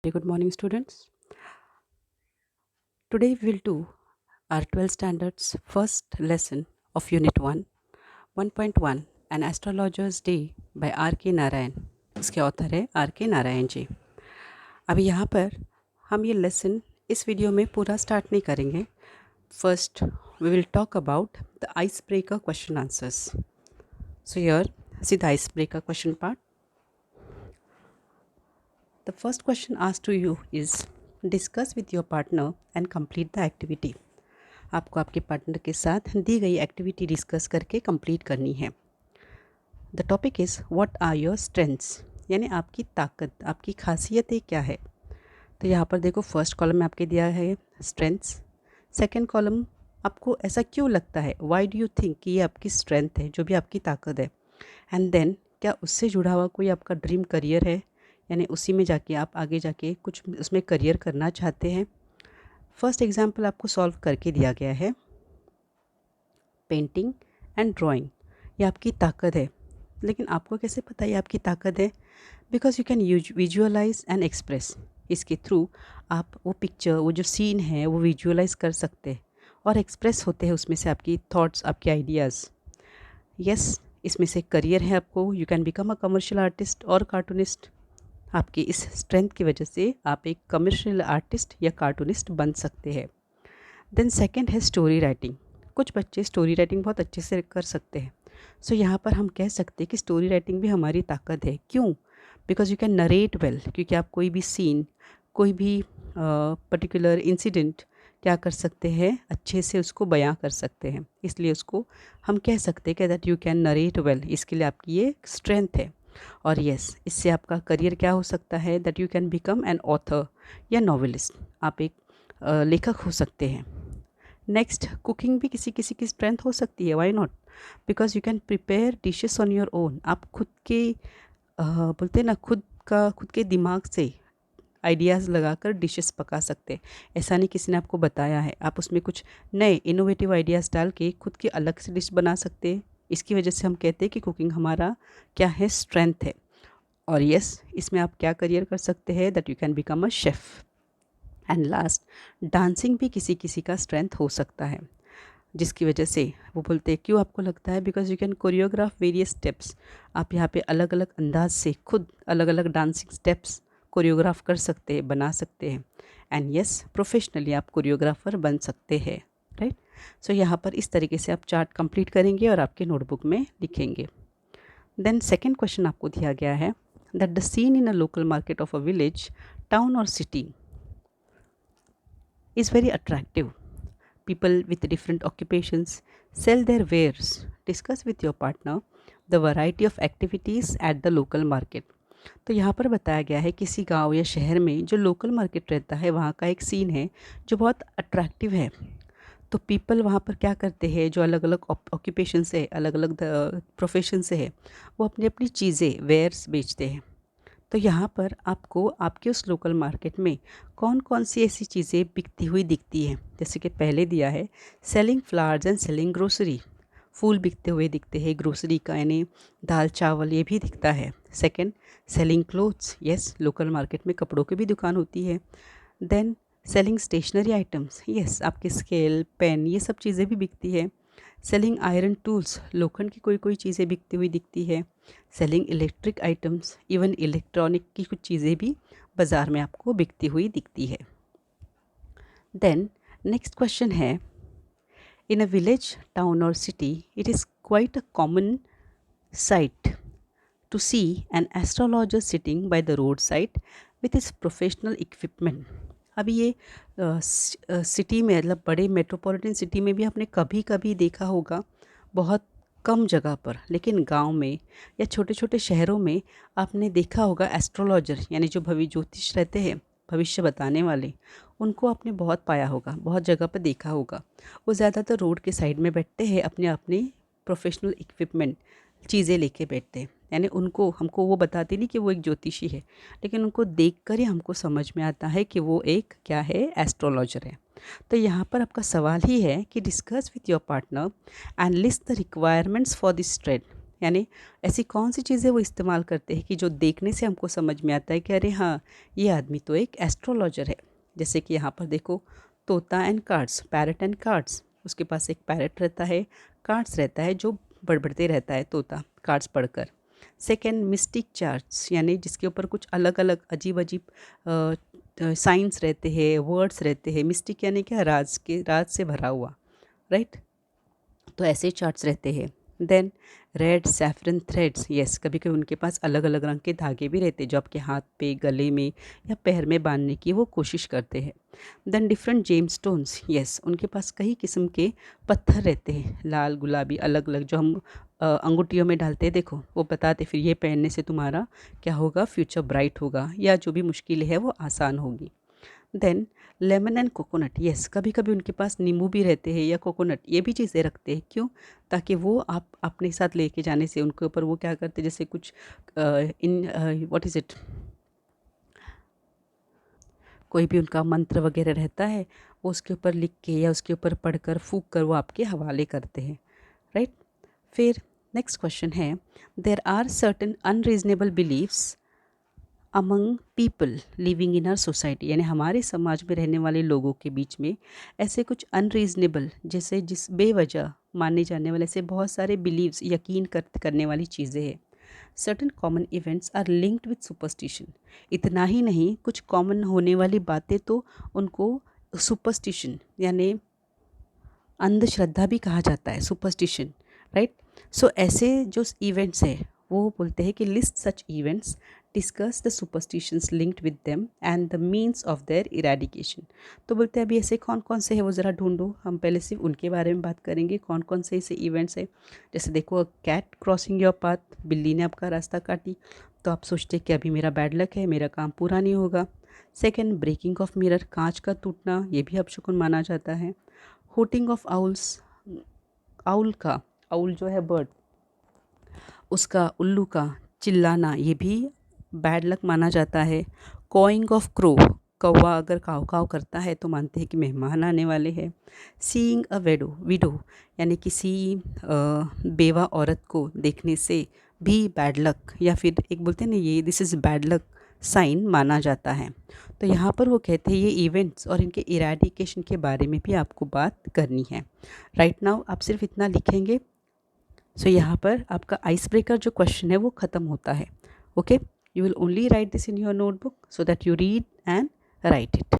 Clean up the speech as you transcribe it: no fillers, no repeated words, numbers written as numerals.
Good morning, students. Today we will do our 12th standards first lesson of Unit 1, 1.1 An Astrologer's Day by R. K. Narayan. इसके author है are के नारायण जी. अभी यहाँ पर हम ये लेसन इस वीडियो में पूरा स्टार्ट नहीं करेंगे. First we will talk about the ice breaker question answers. So here see the ice breaker question part. The first question asked to you is discuss with your partner and complete the activity. आपको आपके partner के साथ दी गई activity discuss करके complete करनी है. The topic is what are your strengths, यानी आपकी ताकत, आपकी खासियतें क्या है. तो यहाँ पर देखो फर्स्ट कॉलम में आपके दिया है स्ट्रेंथ्स. सेकेंड कॉलम आपको ऐसा क्यों लगता है, वाई डू यू थिंक कि ये आपकी स्ट्रेंथ है, जो भी आपकी ताकत है. एंड देन क्या उससे जुड़ा हुआ कोई आपका ड्रीम करियर है, यानी उसी में जाके आप आगे जाके कुछ उसमें करियर करना चाहते हैं. फर्स्ट एग्जाम्पल आपको सॉल्व करके दिया गया है. पेंटिंग एंड ड्राइंग ये आपकी ताकत है, लेकिन आपको कैसे पता ये आपकी ताकत है. Because you can visualise and express. इसके थ्रू आप वो पिक्चर, वो जो सीन है वो विजुअलाइज कर सकते हैं और एक्सप्रेस होते हैं उसमें से आपकी थॉट्स, आपके आइडियाज़. यस, इसमें से करियर है आपको. You can become a commercial artist और कार्टूनिस्ट. आपकी इस स्ट्रेंथ की वजह से आप एक कमर्शियल आर्टिस्ट या कार्टूनिस्ट बन सकते हैं. देन सेकंड है स्टोरी राइटिंग. कुछ बच्चे स्टोरी राइटिंग बहुत अच्छे से कर सकते हैं. सो यहाँ पर हम कह सकते हैं कि स्टोरी राइटिंग भी हमारी ताकत है. क्यों? Because you can narrate well. क्योंकि आप कोई भी सीन, कोई भी पर्टिकुलर इंसिडेंट क्या कर सकते हैं, अच्छे से उसको बयां कर सकते हैं. इसलिए उसको हम कह सकते हैं कि that you can narrate well. इसके लिए आपकी ये स्ट्रेंथ है. और यस, इससे आपका करियर क्या हो सकता है, that you can become an author या नॉवेलिस्ट. आप एक लेखक हो सकते हैं. नेक्स्ट, कुकिंग भी किसी किसी की स्ट्रेंथ हो सकती है. Why not? Because you can prepare dishes on your own. आप खुद के बोलते हैं ना, खुद के दिमाग से आइडियाज़ लगाकर डिशेस पका सकते हैं. ऐसा नहीं किसी ने आपको बताया है, आप उसमें कुछ नए इनोवेटिव आइडियाज़ डाल के खुद की अलग से डिश बना सकते हैं. इसकी वजह से हम कहते हैं कि कुकिंग हमारा क्या है, स्ट्रेंथ है. और यस, इसमें आप क्या करियर कर सकते हैं, that you can become a chef. And last, dancing भी किसी किसी का स्ट्रेंथ हो सकता है, जिसकी वजह से वो बोलते हैं. क्यों आपको लगता है? Because you can choreograph various steps. आप यहाँ पे अलग अलग अंदाज से खुद अलग अलग डांसिंग स्टेप्स कोरियोग्राफ कर सकते हैं, बना सकते हैं. एंड यस, प्रोफेशनली आप कोरियोग्राफर बन सकते हैं. राइट. सो यहाँ पर इस तरीके से आप चार्ट कंप्लीट करेंगे और आपके नोटबुक में लिखेंगे. देन सेकेंड क्वेश्चन आपको दिया गया है that the seen in a local market of a village, town और city is very attractive. People with different occupations sell their wares. Discuss with your partner the variety of activities at the local market. तो यहाँ पर बताया गया है किसी गांव या शहर में जो लोकल मार्केट रहता है, वहाँ का एक सीन है जो बहुत अट्रैक्टिव है. तो पीपल वहाँ पर क्या करते हैं, जो अलग अलग ऑक्यूपेशन से, अलग अलग प्रोफेशन से है, वो अपनी अपनी चीज़ें, वेयर्स बेचते हैं. तो यहाँ पर आपको आपके उस लोकल मार्केट में कौन कौन सी ऐसी चीज़ें बिकती हुई दिखती हैं. जैसे कि पहले दिया है selling flowers and selling grocery. फूल बिकते हुए दिखते हैं, ग्रोसरी का यानी दाल चावल ये भी दिखता है. Second, selling clothes. Yes, local market में कपड़ों की भी दुकान होती है. Then selling stationery items. Yes, आपके स्केल, पेन, ये सब चीज़ें भी बिकती है. Selling iron tools. लोखंड की कोई कोई चीज़ें बिकती हुई दिखती है. Selling electric items. Even electronic की कुछ चीज़ें भी बाज़ार में आपको बिकती हुई दिखती है. देन नेक्स्ट क्वेश्चन है, इन अ विलेज, टाउन और city it is quite a common sight to see an astrologer sitting by the roadside with his professional equipment. अभी ये सिटी में, मतलब बड़े मेट्रोपॉलिटन सिटी में भी आपने कभी कभी देखा होगा, बहुत कम जगह पर. लेकिन गांव में या छोटे छोटे शहरों में आपने देखा होगा एस्ट्रोलॉजर, यानी जो ज्योतिष रहते हैं, भविष्य बताने वाले, उनको आपने बहुत पाया होगा, बहुत जगह पर देखा होगा. वो ज़्यादातर रोड के साइड में बैठते हैं, अपने अपने प्रोफेशनल इक्विपमेंट, चीज़ें लेके बैठते हैं. यानी उनको, हमको वो बताते नहीं कि वो एक ज्योतिषी है, लेकिन उनको देखकर ही हमको समझ में आता है कि वो एक क्या है, एस्ट्रोलॉजर है. तो यहाँ पर आपका सवाल ही है कि discuss with your partner and list the requirements for this trade. यानी ऐसी कौन सी चीज़ें वो इस्तेमाल करते हैं कि जो देखने से हमको समझ में आता है कि अरे हाँ, ये आदमी तो एक एस्ट्रोलॉजर है। जैसे कि यहाँ पर देखो, तोता and cards, parrot and cards. उसके पास एक पैरट रहता है, कार्ड्स रहता है जो बड़बड़ते रहता है तोता कार्ड्स पढ़कर। सेकेंड, मिस्टिक चार्ट्स, यानी जिसके ऊपर कुछ अलग अलग अजीब अजीब साइंस रहते हैं, वर्ड्स रहते हैं। मिस्टिक यानी क्या, राज से भरा हुआ, राइट। तो ऐसे चार्ट्स रहते हैं। Then red saffron threads, yes, कभी कभी उनके पास अलग अलग रंग के धागे भी रहते हैं जो आपके हाथ पे, गले में या पैर में बांधने की वो कोशिश करते हैं। Then different gem stones, yes, उनके पास कई किस्म के पत्थर रहते हैं, लाल गुलाबी अलग अलग, जो हम अंगूठियों में डालते हैं। देखो वो बताते फिर ये पहनने से तुम्हारा क्या होगा, फ्यूचर ब्राइट होगा, या जो भी मुश्किलें है वो आसान होगी। Then lemon and coconut, yes, कभी कभी उनके पास नींबू भी रहते हैं या कोकोनट, ये भी चीज़ें रखते हैं। क्यों? ताकि वो आप अपने साथ लेके जाने से उनके ऊपर वो क्या करते हैं, जैसे कुछ इन व्हाट इज़ इट, कोई भी उनका मंत्र वगैरह रहता है, वो उसके ऊपर लिख के या उसके ऊपर पढ़कर फूंक कर वो आपके हवाले करते हैं, राइट। फिर नेक्स्ट क्वेश्चन है, there are certain unreasonable beliefs among people living in our society, यानी हमारे समाज में रहने वाले लोगों के बीच में ऐसे कुछ अनरीजनेबल, जैसे जिस बेवजह माने जाने वाले से बहुत सारे बिलीव्स, यकीन करने वाली चीज़ें हैं। Certain common events are linked with superstition, इतना ही नहीं, कुछ कॉमन होने वाली बातें तो उनको सुपरस्टिशन यानी अंधश्रद्धा भी कहा जाता है, सुपरस्टिशन, राइट। सो ऐसे जो इवेंट्स है वो बोलते हैं कि list such events, discuss the superstitions linked with them and the means of their eradication. तो बोलते हैं अभी ऐसे कौन कौन से हैं वो ज़रा ढूंढो। हम पहले सिर्फ उनके बारे में बात करेंगे, कौन कौन से ऐसे इवेंट्स हैं। जैसे देखो, कैट क्रॉसिंग योर पाथ, बिल्ली ने आपका रास्ता काटी, तो आप सोचते कि अभी मेरा बैड लक है, मेरा काम पूरा नहीं होगा। सेकेंड, ब्रेकिंग ऑफ मिरर, कांच का टूटना, ये भी अपशकुन माना जाता है। होटिंग ऑफ आउल्स, आउल जो है बर्ड, उसका, उल्लू का चिल्लाना, ये भी बैड लक माना जाता है। कॉइंग ऑफ क्रो, कौवा अगर काव काव करता है तो मानते हैं कि मेहमान आने वाले हैं। सीइंग अ विडो, यानी किसी बेवा औरत को देखने से भी बैड लक, या फिर एक बोलते हैं ना, ये this is bad luck sign माना जाता है। तो यहाँ पर वो कहते हैं ये इवेंट्स और इनके इरेडिकेशन के बारे में भी आपको बात करनी है। राइट नाउ आप सिर्फ इतना लिखेंगे। सो यहाँ पर आपका आइस ब्रेकर जो क्वेश्चन है वो ख़त्म होता है। Okay, you will only right this in your notebook so that you read and right it.